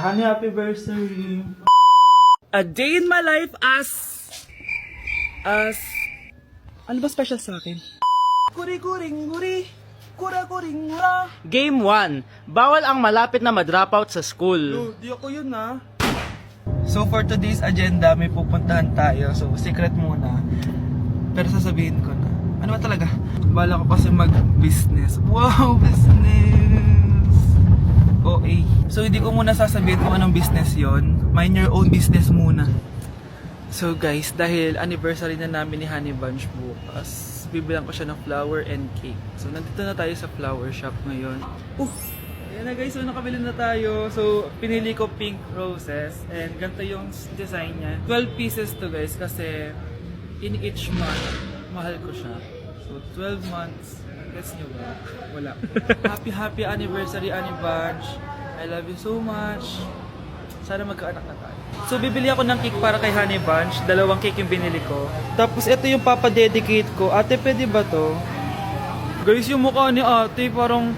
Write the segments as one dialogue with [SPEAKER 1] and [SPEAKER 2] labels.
[SPEAKER 1] Honey, happy birthday.
[SPEAKER 2] A day in my life as ano ba special sa akin?
[SPEAKER 1] Kuri-kuring-guri. Kura-kuring-gura.
[SPEAKER 2] Game 1. Bawal ang malapit na ma-dropout sa school.
[SPEAKER 1] Di ako yun na. So for today's agenda, may pupuntahan tayo. So secret muna. Pero sasabihin ko na. Ano ba talaga? Bala ko kasi mag-business. Wow, business! OA. So hindi ko muna sasabihin kung anong business yon. Mind your own business muna. So guys, dahil anniversary na namin ni Honey Bunch bukas, bibilang ko siya ng flower and cake. So nandito na tayo sa flower shop ngayon. Ayan na guys, so nakabili na tayo. So pinili ko pink roses and ganito yung design niya. 12 pieces to guys kasi in each month, mahal ko siya. So 12 months, gets nyo ba? Wala. Happy anniversary Honey Bunch. I love you so much. Sana magkaanak na tayo. So bibili ako ng cake para kay Honey Bunch. 2 cake yung binili ko. Tapos ito yung papadedicate ko. Ate, pwede ba to? Guys, yung mukha ni ate parang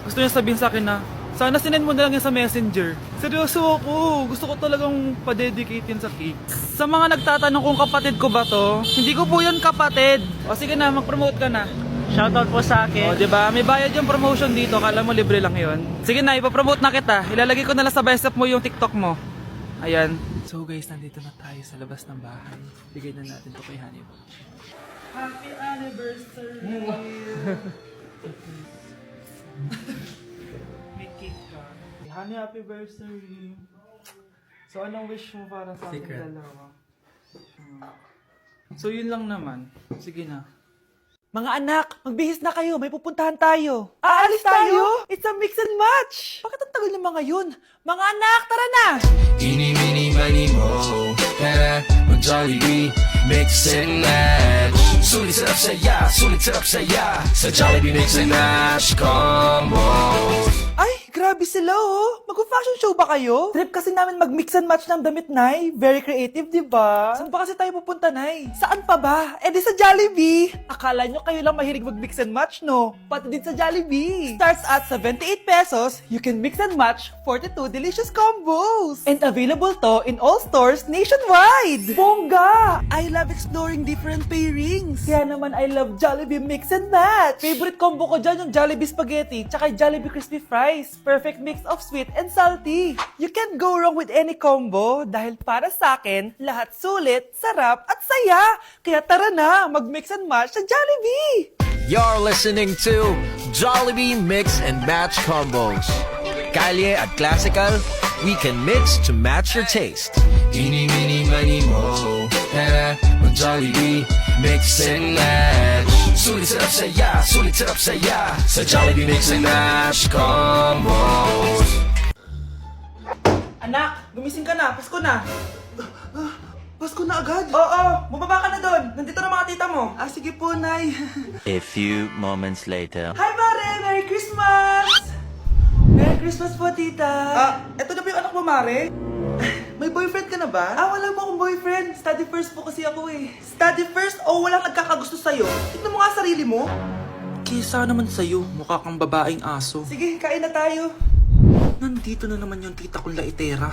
[SPEAKER 1] gusto niya sabihin sa akin na sana sinend mo na lang yan sa messenger. Seryoso ako. Gusto ko talagang padedicate yun sa cake. Sa mga nagtatanong kung kapatid ko ba to, hindi ko po yun kapatid. O sige na, mag-promote ka na.
[SPEAKER 2] Shoutout po sa akin.
[SPEAKER 1] O diba, may bayad yung promotion dito. Kala mo libre lang yun. Sige na, ipapromote na kita. Ilalagay ko na lang sa bicep mo yung TikTok mo. Ayan. So guys, nandito na tayo sa labas ng bahay. Bigay na natin to kay Honey Bunch. Happy anniversary! May cake ka. Honey, happy birthday! So anong wish mo para sa ating dalawa? So yun lang naman. Sige na. Mga anak, magbihis na kayo. May pupuntahan tayo. Aalis tayo? It's a mix and match. Bakit ang tagal ng mga yun? Mga anak, tara na!
[SPEAKER 3] Eeny, meeny, miny, mo. Tara, mag-Jollibee, mix and match. Sulit sarap saya. Sa Jollibee mix and match combo.
[SPEAKER 1] Ay, grabe sila oh. Mag-fashion show ba kayo? Trip kasi namin mag-mix and match ng damit, Nay. Very creative, di ba? Saan ba kasi tayo pupunta, Nay? Saan pa ba? Eh di sa Jollibee. Akala nyo kayo lang mahilig mag-mix and match, no? Pati din sa Jollibee. Starts at 78 pesos, you can mix and match 42 delicious combos. And available to in all stores nationwide. Bongga! I love exploring different pairings. Kaya naman I love Jollibee mix and match. Favorite combo ko dyan yung Jollibee spaghetti tsaka Jollibee crispy fries. Perfect mix of sweet and salty. You can't go wrong with any combo dahil para sa akin, lahat sulit, sarap at saya. Kaya tara na, mag-mix and match sa Jollibee!
[SPEAKER 3] You're listening to Jollibee Mix and Match Combos. Kalye at classical, we can mix to match your taste. Eeny, meeny, miny, mo. Tara, mag-Jollibee, mix and match. Sulit sarap saya. Sa Jollibee Mix and Match Combos.
[SPEAKER 1] Anak, gumising ka na, Pasko na. Pasko na agad? Oo, bumaba ka na doon. Nandito na mga tita mo. Ah, sige po, Nay.
[SPEAKER 4] A few moments later.
[SPEAKER 1] Hi, Mare! Merry Christmas! Merry Christmas po, tita. Ah, eto na ba yung anak mo, Mare? May boyfriend ka na ba? Ah, wala mo akong boyfriend. Study first po kasi ako eh. Study first o walang nagkakagusto sa'yo? Tignan mo nga sarili mo. Kisa naman sa'yo, mukha kang babaeng aso. Sige, kain na tayo. Nandito na naman yung tita kong laitera.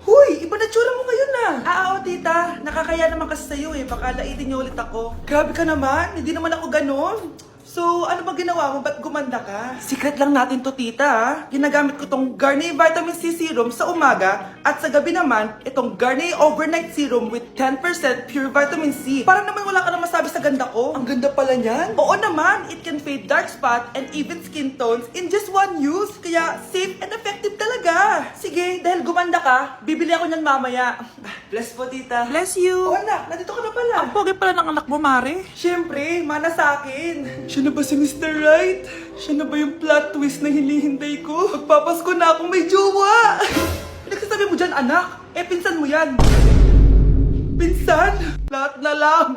[SPEAKER 1] Huy! Iba na tsura mo ngayon na! Oo, tita. Nakakaya naman kasi sa'yo eh. Baka laitin niyo ulit ako. Grabe ka naman. Hindi naman ako ganon. So, ano ba ginawa mo? Ba't gumanda ka? Secret lang natin to, tita. Ginagamit ko tong Garnier Vitamin C Serum sa umaga at sa gabi naman, itong Garnier Overnight Serum with 10% pure vitamin C. Para naman wala ka na masabi sa ganda ko. Ang ganda pala niyan. Oo naman, it can fade dark spot and even skin tones in just one use. Kaya safe and effective talaga. Sige, dahil gumanda ka, bibili ako niyan mamaya. Bless po, tita. Bless you. Oh, anak, nandito ka na pala. Ang pogi pala ng anak mo, Mare. Siyempre, mana sa akin. Siya na ba si Mr. Right? Siya na ba yung plot twist na hinihintay ko? Magpapasko na akong may jowa! Nagsasabi mo dyan, anak? Eh, pinsan mo yan. Pinsan? Lahat na lang.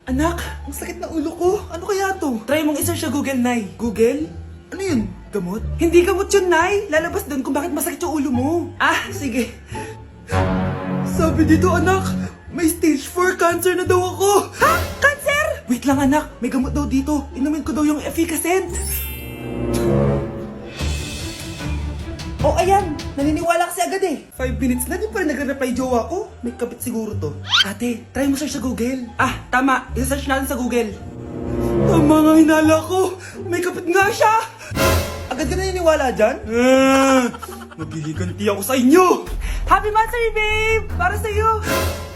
[SPEAKER 1] Anak, ang sakit na ulo ko. Ano kaya to? Try mong isa siya Google, Nay. Google? Ano yun? Gamot? Hindi gamot yun, Nay. Lalabas doon kung bakit masakit yung ulo mo. Ah, sige. Sabi dito, anak, may stage 4 cancer na daw ako. Ha? Cancer? Wait lang, anak. May gamot daw dito. Inumin ko daw yung efficacent. Oh, ayan. Naniniwala kasi agad eh. 5 minutes na, di pa rin nagre-reply jowa ko. May kabit siguro to. Ate, try mo search sa Google. Ah, tama. Isa-search natin sa Google. Tama nga hinala ko. May kapit nga siya. Agad ka naniniwala dyan? Maghihigante ako sa inyo. Happy Mansari, babe! Para sa'yo.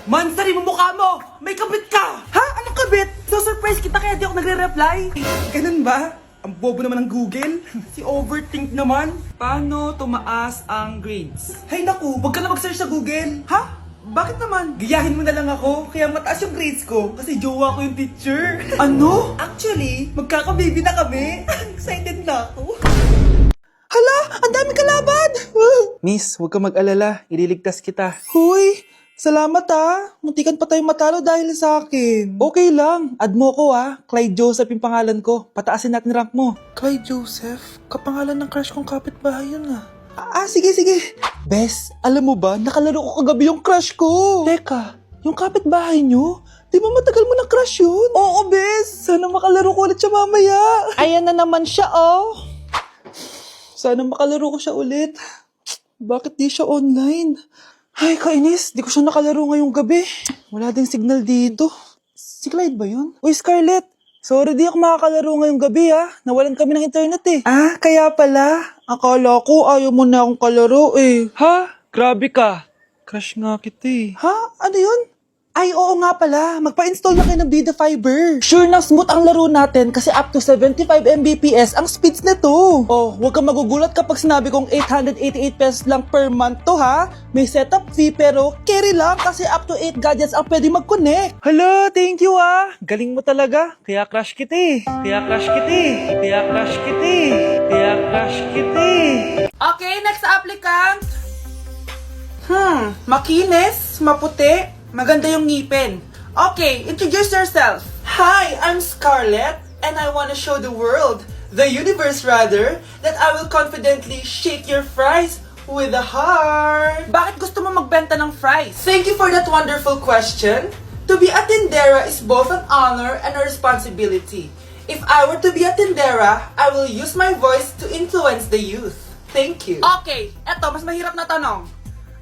[SPEAKER 1] Mansari mo mukha mo! May kabit ka! Ha? Anong kabit? So surprise kita kaya di ako nagre-reply. Ganun ba? Ang bobo naman ng Google. Si overthink naman. Paano tumaas ang grades? Hay naku, wag ka na mag-search sa Google. Ha? Bakit naman? Gayahin mo na lang ako, kaya mataas yung grades ko kasi jowa ko yung teacher. Ano? Actually, magkakababy na kami. Excited na ako. Hala, ang dami kalaban! Miss, huwag ka mag-alala. Ililigtas kita. Huy, salamat ha. Muntikan pa tayong matalo dahil sa akin. Okay lang. Add mo ko ha. Clyde Joseph yung pangalan ko. Pataasin natin rank mo. Clyde Joseph? Kapangalan ng crush kong kapitbahay yun ah. Sige. Bes, alam mo ba, nakalaro ko kagabi yung crush ko. Teka, yung kapitbahay nyo? Di ba matagal mo na crush yun? Oo, Bes. Sana makalaro ko ulit siya mamaya. Ayan na naman siya, oh. Sana makalaro ko siya ulit. Bakit di siya online? Ay, kainis. Di ko siya nakalaro ngayong gabi. Wala ding signal dito. Si Clyde ba yun? Uy, Scarlett. Sorry, di ako makakalaro ngayong gabi ha. Nawalan kami ng internet eh. Ah, kaya pala. Akala ko ayaw mo na akong kalaro eh. Ha? Grabe ka. Crush nga kita eh. Ha? Ano yun? Ay, oo nga pala. Magpa-install na kayo ng Vida Fiber. Sure na smooth ang laro natin kasi up to 75 Mbps ang speeds nito. Oh, huwag kang magugulat kapag sinabi kong 888 pesos lang per month to ha. May setup fee pero carry lang kasi up to 8 gadgets ang pwede mag-connect. Hala, thank you ah. Galing mo talaga. Kaya crush kita eh. Okay, next applicant. Makinis, maputi. Maganda yung ngipin. Okay, introduce yourself. Hi, I'm Scarlett, and I want to show the world, the universe rather, that I will confidently shake your fries with a heart. Bakit gusto mo magbenta ng fries? Thank you for that wonderful question. To be a tindera is both an honor and a responsibility. If I were to be a tindera, I will use my voice to influence the youth. Thank you. Okay, eto, mas mahirap na tanong.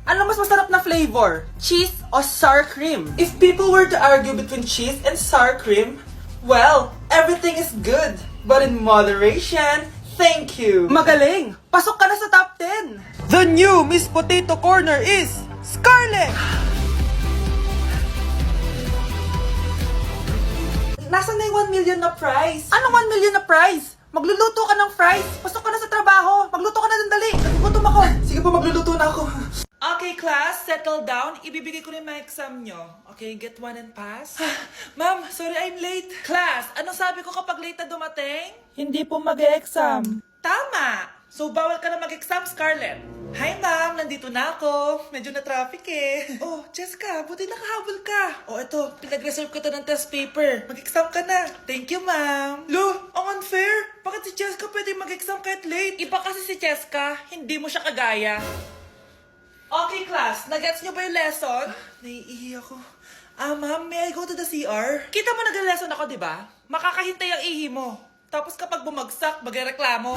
[SPEAKER 1] Ano mas masarap na flavor? Cheese o sour cream? If people were to argue between cheese and sour cream, well, everything is good. But in moderation, thank you. Magaling! Pasok ka na sa top 10! The new Miss Potato Corner is Scarlett! Nasaan na yung 1 million na prize? Anong 1 million na prize? Magluluto ka ng fries. Pasok ka na sa trabaho. Magluto ka na ng dali. Nagugutom ako. Sige po, magluluto na ako. Okay, class, settle down. Ibibigay ko na yung mga exam nyo. Okay, get one and pass. Ma'am, sorry I'm late. Class, anong sabi ko kapag late na dumating? Hindi po mag-e-exam. Tama! So, bawal ka na mag-exam, Scarlett. Hi, ma'am. Nandito na ako. Medyo na-traffic eh. Oh, Jessica, buti nakahabol ka. Oh, eto, pinag-reserve ko to ng test paper. Mag-exam ka na. Thank you, ma'am. Lo, ang unfair. Bakit si Jessica pwede mag-exam kahit late? Iba kasi si Jessica, hindi mo siya kagaya. Okay, class. Nagets nyo ba yung lesson? Naiihi ako. Ma'am, may I go to the CR? Kita mo nag-lesson ako, di ba? Makakahintay ang ihi mo. Tapos kapag bumagsak, magreklamo.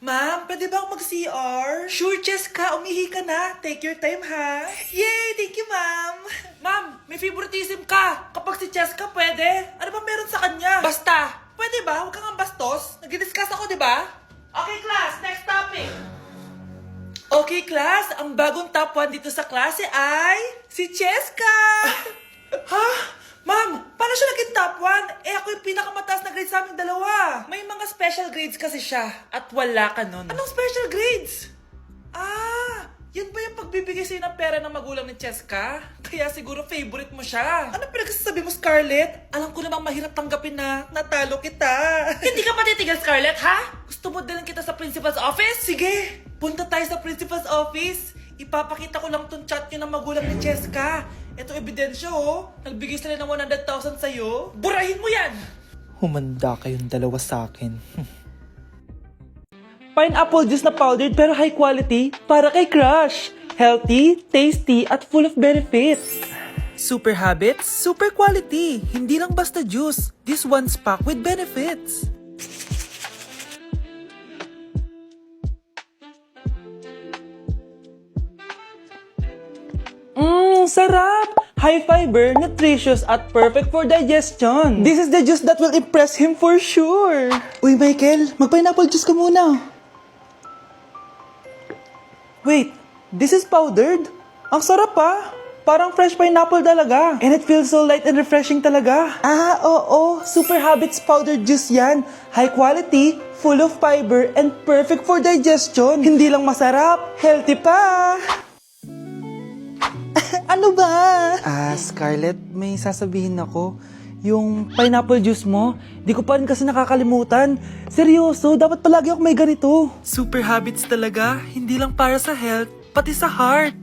[SPEAKER 1] Ma'am, pwede ba akong mag-CR? Sure, Jessica. Umihi ka na. Take your time, ha? Yay! Thank you, ma'am. Ma'am, may favoritism ka. Kapag si Jessica, pwede. Ano ba meron sa kanya? Basta. Pwede ba? Huwag kang bastos. Nag-discuss ako, di ba? Okay, class. Next topic. Okay, class. Ang bagong top 1 dito sa klase ay si Cheska! Ha? Ma'am, paano siya naging top 1? Eh, ako yung pinakamataas na grade sa aming dalawa. May mga special grades kasi siya at wala ka nun. Anong special grades? Yan ba yung pagbibigay sa'yo ng pera ng magulang ni Cheska? Kaya siguro favorite mo siya. Ano pinagsasabi mo, Scarlett? Alam ko namang mahirap tanggapin na natalo kita. Hindi ka patitigil, Scarlett, ha? Gusto mo dalhin kita sa principal's office? Sige, punta tayo sa principal's office. Ipapakita ko lang tong chat nyo ng magulang ni Cheska. Ito ebidensya, oh. Nagbigay sila ng 100,000 sa'yo. Burahin mo yan! Humanda kayong dalawa sa akin. Pineapple juice na powdered pero high quality para kay crush. Healthy, tasty, at full of benefits. Super habits, super quality. Hindi lang basta juice. This one's packed with benefits. Sarap! High fiber, nutritious, at perfect for digestion. This is the juice that will impress him for sure. Uy, Michael, mag-pineapple juice ka muna. Wait, this is powdered? Ang sarap pa! Parang fresh pineapple talaga. And it feels so light and refreshing talaga. Ah, oo. Super Habits powdered juice yan. High quality, full of fiber, and perfect for digestion. Hindi lang masarap, healthy pa. Ano ba? Scarlett, may sasabihin ako. Yung pineapple juice mo, di ko pa rin kasi nakakalimutan. Seryoso, dapat palagi ako may ganito. Super Habits talaga, hindi lang para sa health, pati sa heart.